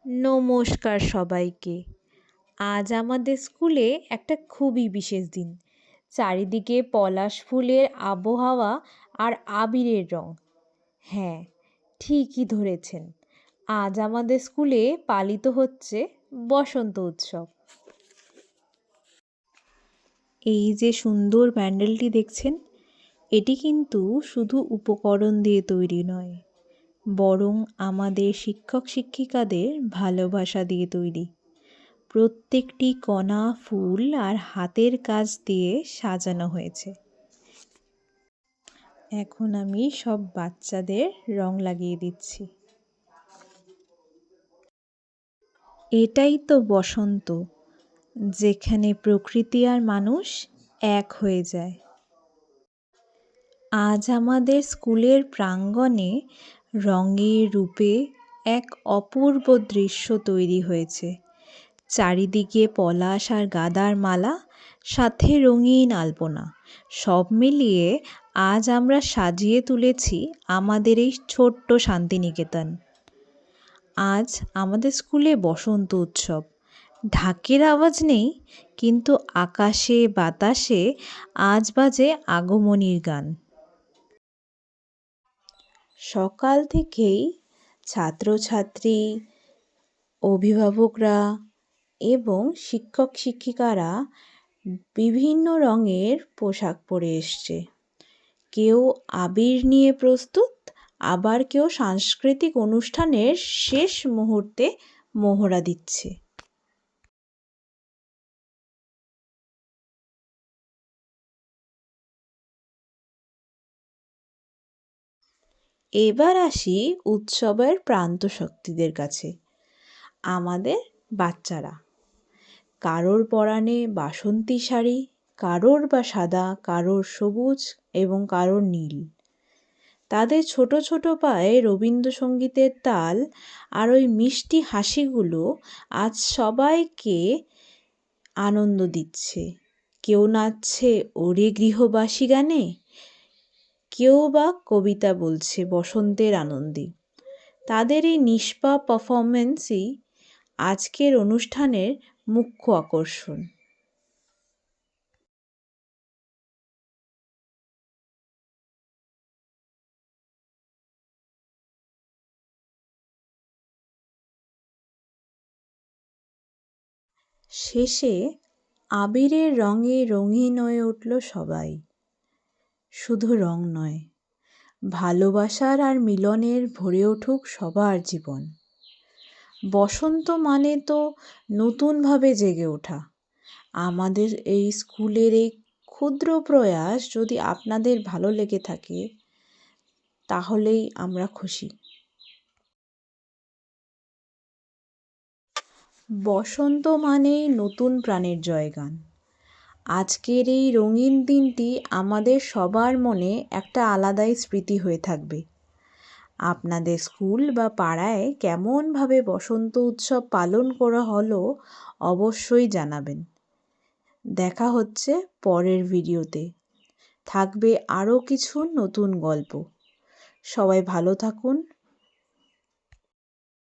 নমস্কার সবাইকে। আজ আমাদের স্কুলে একটা খুবই বিশেষ দিন। চারিদিকে পলাশ ফুলের আবহাওয়া আর আবিরের রং। হ্যাঁ, ঠিকই ধরেছেন। আজ আমাদের স্কুলে পালিত হচ্ছে বসন্ত উৎসব। এই যে সুন্দর প্যান্ডেলটি দেখছেন, এটি কিন্তু শুধু উপকরণ দিয়ে তৈরি নয়, বরং আমাদের শিক্ষক শিক্ষিকাদের ভালোবাসা দিয়ে তৈরি। প্রত্যেকটি কণা ফুল আর হাতের কাজ দিয়ে সাজানো হয়েছে। এখন আমি সব বাচ্চাদের রং লাগিয়ে দিচ্ছি। এটাই তো বসন্ত, যেখানে প্রকৃতি আর মানুষ এক হয়ে যায়। আজ আমাদের স্কুলের প্রাঙ্গণে রঙে রূপে এক অপূর্ব দৃশ্য তৈরি হয়েছে। চারিদিকে পলাশ আর গাঁদার মালা, সাথে রঙিন আলপনা, সব মিলিয়ে আজ আমরা সাজিয়ে তুলেছি আমাদের এই ছোট্ট শান্তিনিকেতন। আজ আমাদের স্কুলে বসন্ত উৎসব। ঢাকের আওয়াজ নেই, কিন্তু আকাশে বাতাসে আজ বাজে আগমনীর গান। সকাল থেকেই ছাত্রছাত্রী, অভিভাবকরা এবং শিক্ষক শিক্ষিকারা বিভিন্ন রঙের পোশাক পরে এসছে। কেউ আবির নিয়ে প্রস্তুত, আবার কেউ সাংস্কৃতিক অনুষ্ঠানের শেষ মুহূর্তে মহড়া দিচ্ছে। এবার আসি উৎসবের প্রান্ত শক্তিদের কাছে, আমাদের বাচ্চারা। কারোর পরাণে বাসন্তী শাড়ি, কারোর বা সাদা, কারোর সবুজ এবং কারোর নীল। তাদের ছোট ছোট পায়ে রবীন্দ্রসঙ্গীতের তাল আর ওই মিষ্টি হাসিগুলো আজ সবাইকে আনন্দ দিচ্ছে। কেউ নাচছে ওরে গৃহবাসী গানে, কেউ বা কবিতা বলছে বসন্তের আনন্দে। তাদের এই নিষ্পাপ পারফরমেন্সই আজকের অনুষ্ঠানের মুখ্য আকর্ষণ। শেষে আবিরের রঙে রঙিন হয়ে উঠল সবাই। শুধু রং নয়, ভালোবাসার আর মিলনের ভরে উঠুক সবার জীবন। বসন্ত মানে তো নতুনভাবে জেগে ওঠা। আমাদের এই স্কুলের এই ক্ষুদ্র প্রয়াস যদি আপনাদের ভালো লেগে থাকে, তাহলেই আমরা খুশি। বসন্ত মানেই নতুন প্রাণের জয়গান। আজকের এই রঙিন দিনটি আমাদের সবার মনে একটা আলাদাই স্মৃতি হয়ে থাকবে। আপনাদের স্কুল বা পাড়ায় কেমনভাবে বসন্ত উৎসব পালন করা হলো অবশ্যই জানাবেন। দেখা হচ্ছে পরের ভিডিওতে। থাকবে আরও কিছু নতুন গল্প। সবাই ভালো থাকুন,